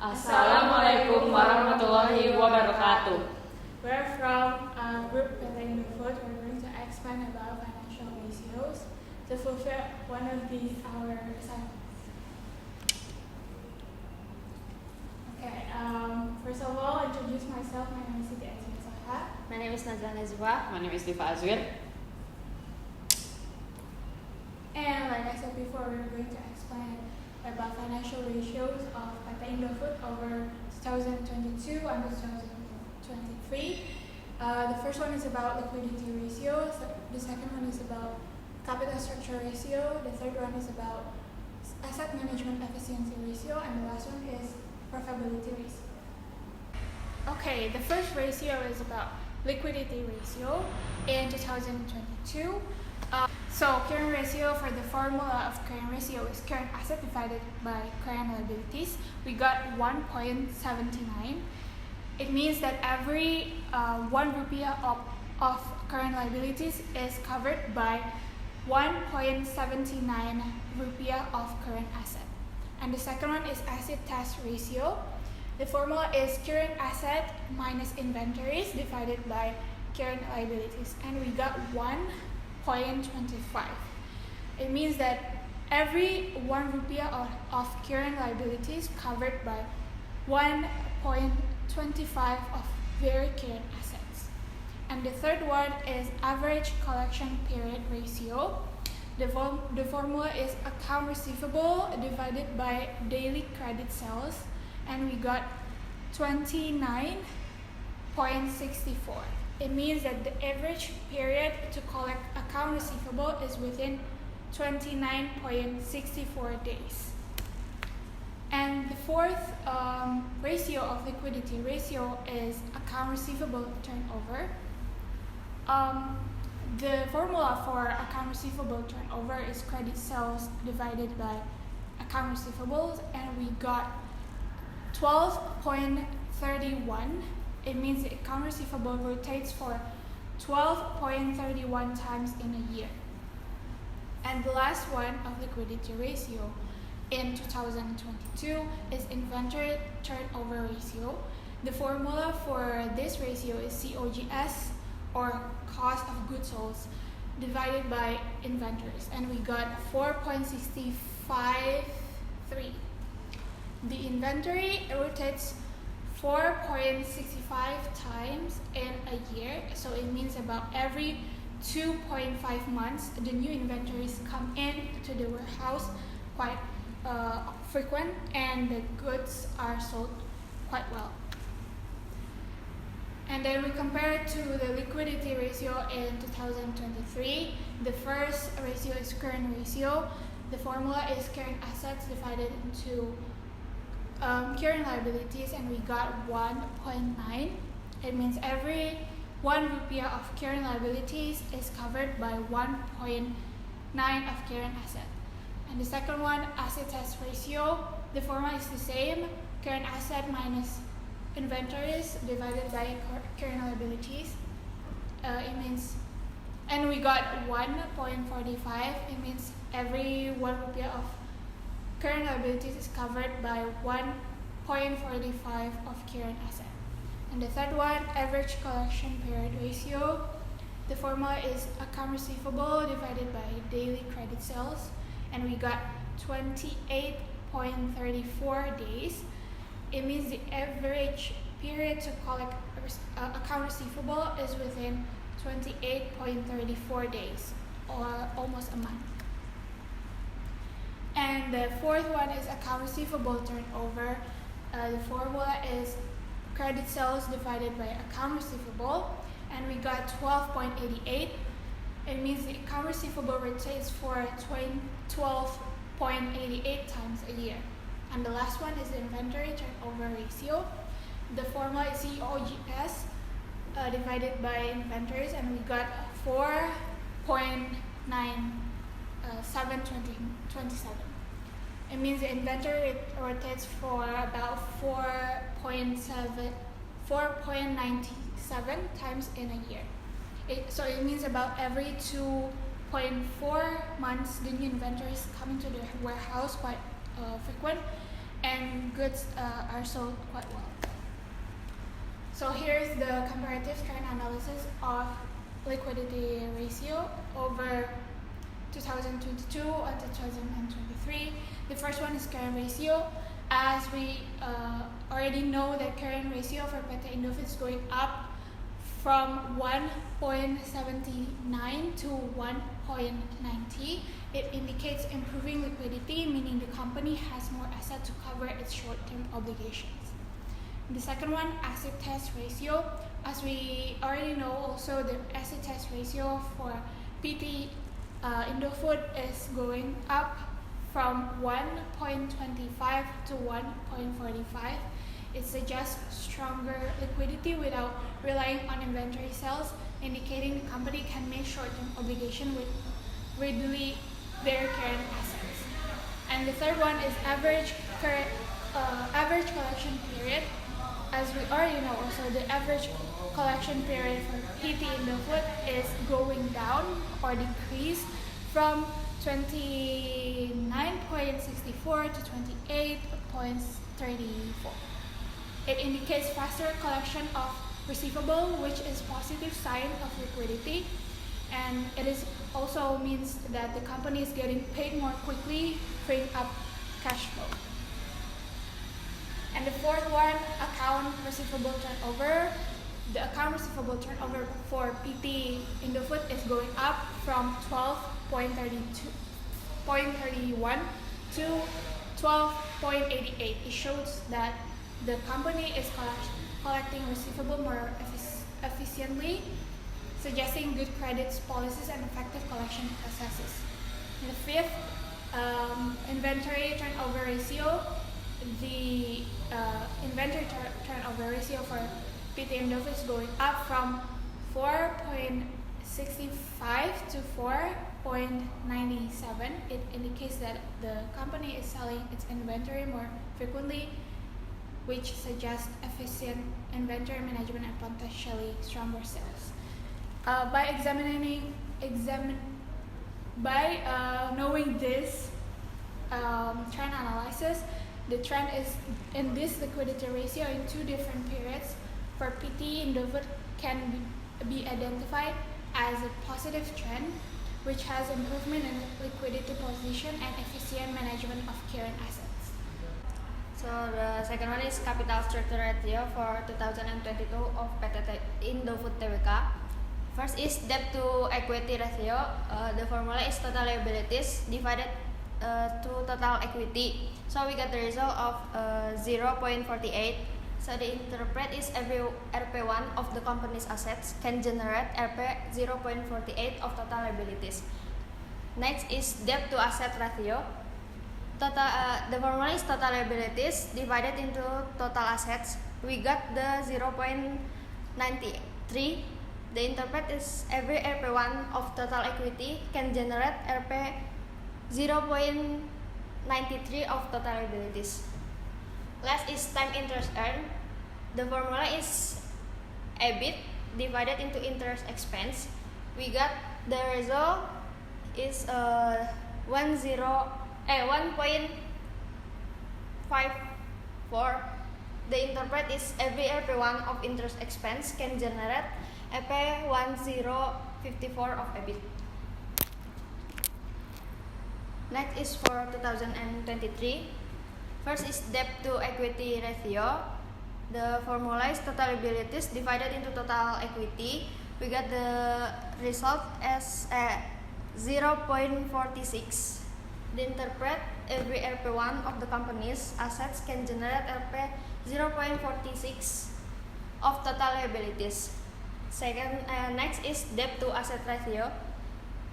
Assalamualaikum warahmatullahi wabarakatuh. We're from group Indofood. We're going to explain about financial ratios to fulfill one of our assignments. Okay, first of all, introduce myself. My name is Siti. My name is Najla Nazhifah. My name is Difa Azwir. And like I said before, we're going to explain about financial ratios of Indofood over 2022 and 2023. The first one is about liquidity ratio. The second one is about capital structure ratio. The third one is about asset management efficiency ratio, and the last one is profitability ratio. Okay, the first ratio is about liquidity ratio in 2022. So current ratio, for the formula of current ratio, is current asset divided by current liabilities. We got 1.79. It means that every 1 rupiah of current liabilities is covered by 1.79 rupiah of current asset. And the second one is asset test ratio. The formula is current asset minus inventories divided by current liabilities, and we got 1.25. It means that every 1 rupiah of current liabilities covered by 1.25 of very current assets. And the third one is average collection period ratio. The formula is account receivable divided by daily credit sales, and we got 29.64. It means that the average period to collect account receivable is within 29.64 days. And the fourth ratio of liquidity ratio is account receivable turnover. The formula for account receivable turnover is credit sales divided by account receivables, and we got 12.31. It means the account receivable rotates for 12.31 times in a year. And the last one of liquidity ratio in 2022 is inventory turnover ratio. The formula for this ratio is COGS, or cost of goods sold, divided by inventories, and we got 4.653. The inventory rotates 4.65 times in a year, so it means about every 2.5 months the new inventories come in to the warehouse quite frequent, and the goods are sold quite well. And then we compare it to the liquidity ratio in 2023. The first ratio is current ratio. The formula is current assets divided into current liabilities, and we got 1.9. It means every 1 rupiah of current liabilities is covered by 1.9 of current asset. And the second one, asset test ratio. The formula is the same, current asset minus inventories divided by current liabilities. It means, and we got 1.45. It means every 1 rupiah of current liabilities is covered by 1.45 of current asset. And the third one, average collection period ratio. The formula is account receivable divided by daily credit sales, and we got 28.34 days. It means the average period to collect account receivable is within 28.34 days, or almost a month. And the fourth one is account receivable turnover. The formula is credit sales divided by account receivable, and we got 12.88. It means the account receivable rotates for 12.88 times a year. And the last one is the inventory turnover ratio. The formula is COGS divided by inventories, and we got 4.9727. It means the inventory rotates for about 4.97 times in a year. So it means about every 2.4 months the new inventories come into the warehouse quite frequent, and goods are sold quite well. So here's the comparative trend analysis of liquidity ratio over 2022 and 2023. The first one is current ratio. As we already know that current ratio for PT Indofood is going up from 1.79 to 1.90. It indicates improving liquidity, meaning the company has more assets to cover its short-term obligations. The second one, asset test ratio. As we already know, also the asset test ratio for PT Indofood is going up from 1.25 to 1.45. It suggests stronger liquidity without relying on inventory sales, indicating the company can make short-term obligation with readily their current assets. And the third one is average collection period. As we already know, also the average collection period for PT Indofood is going down or decreased from 29.64 to 28.34. It indicates faster collection of receivable, which is positive sign of liquidity, and it is also means that the company is getting paid more quickly, freeing up cash flow. And the fourth one, account receivable turnover. The account receivable turnover for PT Indofood is going up from 12.31 to 12.88. It shows that the company is collecting receivable more efficiently, suggesting good credit policies and effective collection processes. And the fifth, inventory turnover ratio. The inventory turnover ratio for PT Indofood is going up from 4.65 to 4.97. It indicates that the company is selling its inventory more frequently, which suggests efficient inventory management and potentially stronger sales. By knowing this trend analysis, the trend is in this liquidity ratio in two different periods for PT Indofood can be identified as a positive trend, which has improvement in liquidity position and efficient management of current assets. So the second one is capital structure ratio for 2022 of PT Indofood Tbk. First is debt to equity ratio. The formula is total liabilities divided to total equity. So we got the result of 0.48. So the interpret is every Rp1 of the company's assets can generate Rp 0.48 of total liabilities. Next is debt to asset ratio. The formula is total liabilities divided into total assets. We got the 0.93. The interpret is every Rp1 of total equity can generate Rp 0.93 of total liabilities. Last is time interest earned. The formula is EBIT divided into interest expense. We got the result is 1.54. The interpret is every Rp1 of interest expense can generate Rp 1054 of EBIT. Next is for 2023. First is debt to equity ratio. The formula is total liabilities divided into total equity. We got the result as 0.46. The interpret every Rp1 of the company's assets can generate Rp 0.46 of total liabilities. Next is debt to asset ratio.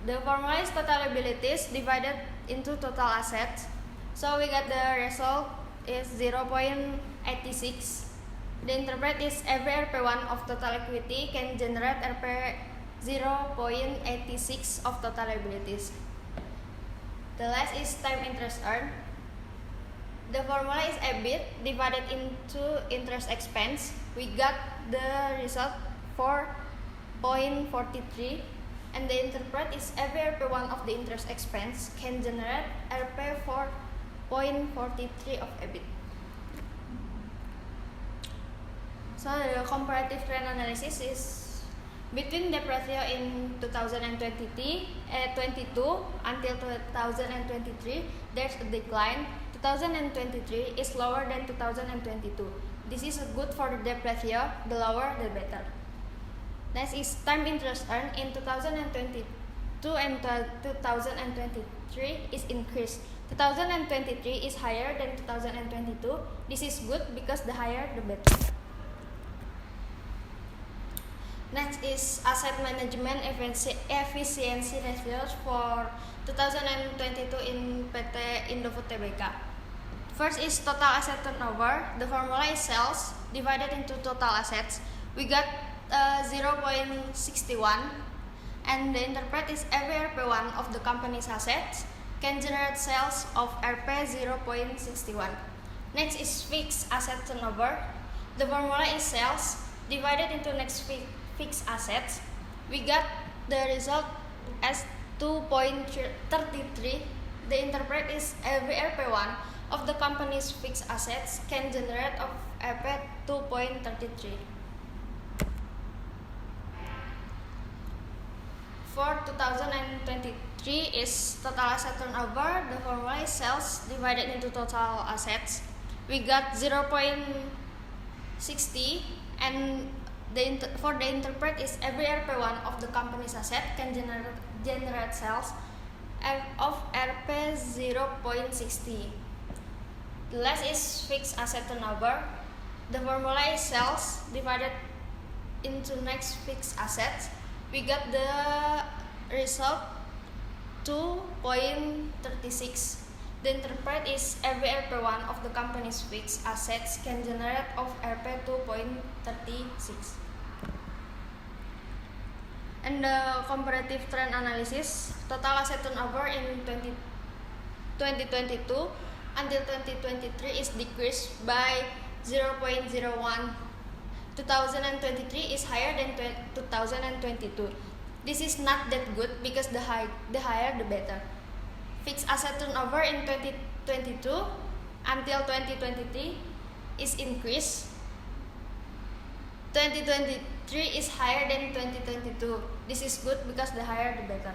The formula is total liabilities divided into total assets. So we got the result is 0.86. The interpret is every Rp1 of total equity can generate Rp 0.86 of total liabilities. The last is time interest earned. The formula is EBIT divided into interest expense. We got the result 4.43. And the interpret is every Rp1 of the interest expense can generate Rp 4.43 of EBIT. So the comparative trend analysis is between debt ratio in 2022 until 2023, there's a decline. 2023 is lower than 2022. This is good for the debt ratio, the lower the better. Next is time interest earned in 2022 and 2023 is increased. 2023 is higher than 2022. This is good because the higher the better. Next is asset management efficiency ratios for 2022 in PT Indofood Tbk. First is total asset turnover. The formula is sales divided into total assets. We got 0.61, and the interpret is every Rp1 of the company's assets can generate sales of Rp 0.61. Next is fixed asset turnover. The formula is sales divided into next fixed assets. We got the result as 2.33. The interpret is every Rp1 of the company's fixed assets can generate of Rp 2.33. For 2023 is total asset turnover. The formula is sales divided into total assets. We got 0.60, and for the interpret is every Rp1 of the company's asset can generate sales of Rp 0.60. The last is fixed asset turnover. The formula is sales divided into next fixed assets. We got the result 2.36. The interpret is every Rp1 of the company's fixed assets can generate of Rp 2.36. And the comparative trend analysis, total asset turnover in 2022 until 2023 is decreased by 0.01. 2023 is higher than 2022. This is not that good because the higher the better. Fixed asset turnover in 2022 until 2023 is increased. 2023 is higher than 2022. This is good because the higher the better.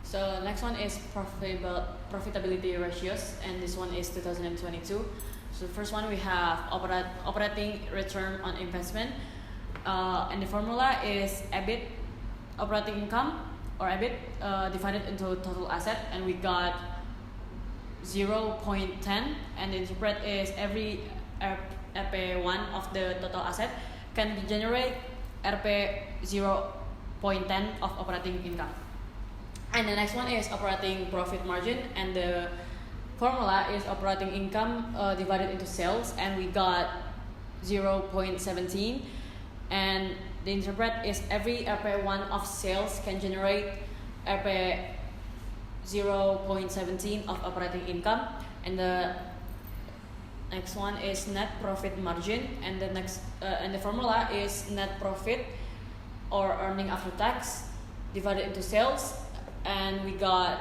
So next one is profitability ratios, and this one is 2022. So the first one we have operating return on investment, and the formula is EBIT, operating income or EBIT divided into total asset, and we got 0.10, and the interpret is every Rp1 of the total asset can generate Rp 0.10 of operating income. And the next one is operating profit margin, and the formula is operating income divided into sales, and we got 0.17, and the interpret is every Rp1 of sales can generate Rp 0.17 of operating income. And the next one is net profit margin, and the formula is net profit or earning after tax divided into sales, and we got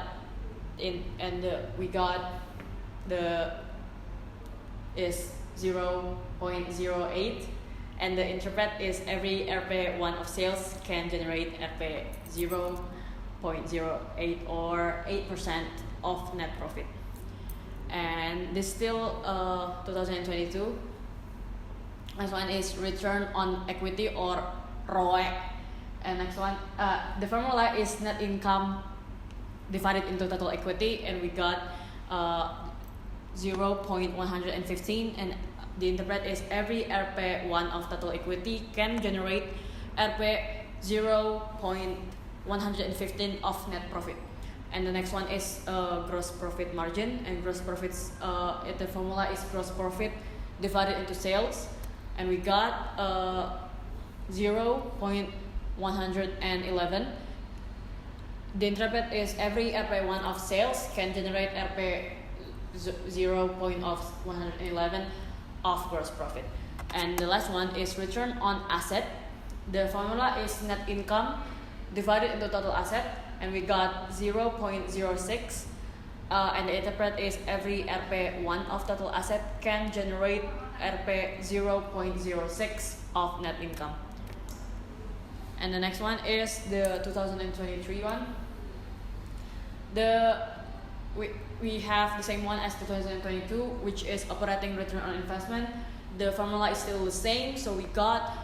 the is 0.08, and the interpret is every Rp1 of sales can generate Rp 0.08 or 8% of net profit. And this still 2022. Next one is return on equity or ROE. And next one, the formula is net income divided into total equity, and we got 0.115, and the interpret is every Rp1 of total equity can generate Rp 0.115 of net profit. And the next one is gross profit margin, and gross profits, the formula is gross profit divided into sales, and we got 0.111. The interpret is every Rp1 of sales can generate Rp 0.111 of gross profit. And the last one is return on asset. The formula is net income divided into total asset, and we got 0.06. and the interpret is every Rp1 of total asset can generate Rp 0.06 of net income. And the next one is the 2023 one. We have the same one as 2022, which is operating return on investment. The formula is still the same, so we got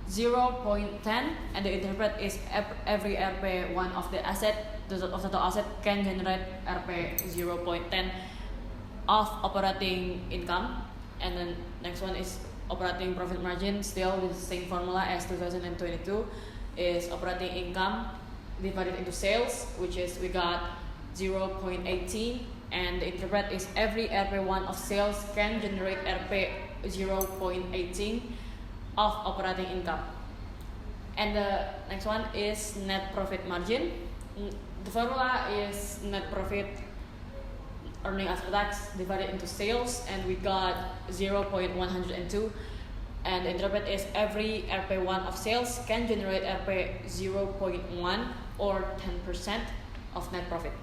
0.10, and the interpret is every Rp1 of the asset of total asset can generate Rp 0.10 of operating income. And then next one is operating profit margin, still with the same formula as 2022, is operating income divided into sales, which is we got 0.18, and the interpret is every Rp1 of sales can generate Rp 0.18 of operating income. And the next one is net profit margin. The formula is net profit earning after tax divided into sales, and we got 0.102, and the interpret is every Rp1 of sales can generate Rp 0.1 or 10% of net profit.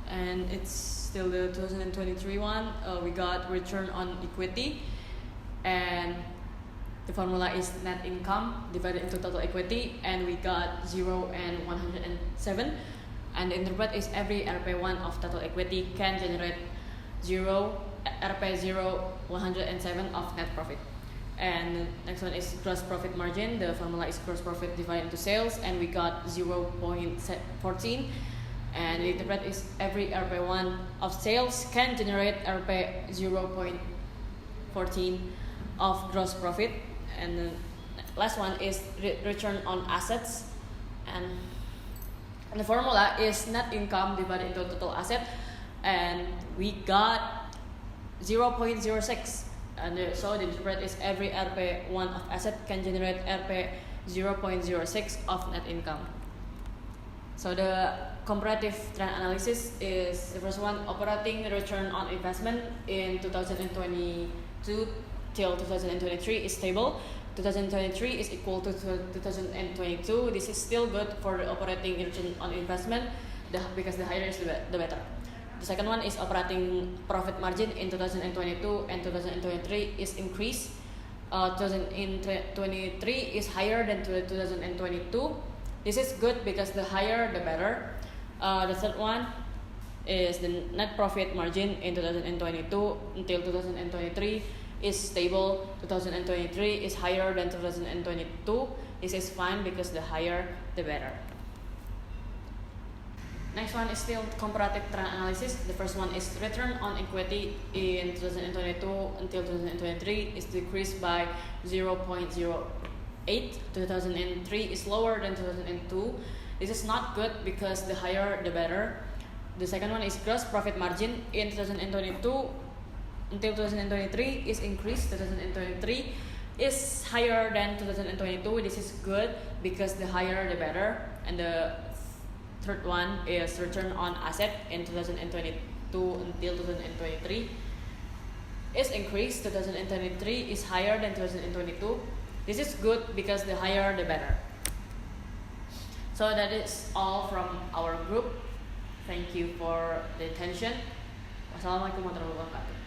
And it's still the 2023 one. We got return on equity, and the formula is net income divided into total equity, and we got 0 and 107, and the interpret is every Rp1 of total equity can generate Rp 0 107 of net profit. And next one is gross profit margin. The formula is gross profit divided into sales, and we got 0.14, and the interpret is every Rp1 of sales can generate Rp 0.14 of gross profit. And the last one is return on assets, and the formula is net income divided into total asset, and we got 0.06, and so the interpret is every Rp1 of asset can generate Rp 0.06 of net income. So the comparative trend analysis is the first one, operating return on investment in 2022 till 2023 is stable. 2023 is equal to 2022. This is still good for the operating return on investment because the higher is the better. The second one is operating profit margin in 2022 and 2023 is increased. 2023 is higher than 2022. This is good because the higher the better. The third one is the net profit margin in 2022 until 2023 is stable. 2023 is higher than 2022. This is fine because the higher the better. Next one is still comparative trend analysis. The first one is return on equity in 2022 until 2023 is decreased by 0.08. 2003 is lower than 2002. This is not good because the higher the better. The second one is gross profit margin in 2022 until 2023 is increased. 2023 is higher than 2022. This is good because the higher the better. And the third one is return on asset in 2022 until 2023 is increased. 2023 is higher than 2022. This is good because the higher the better. So that is all from our group. Thank you for the attention. Wassalamualaikum warahmatullahi wabarakatuh.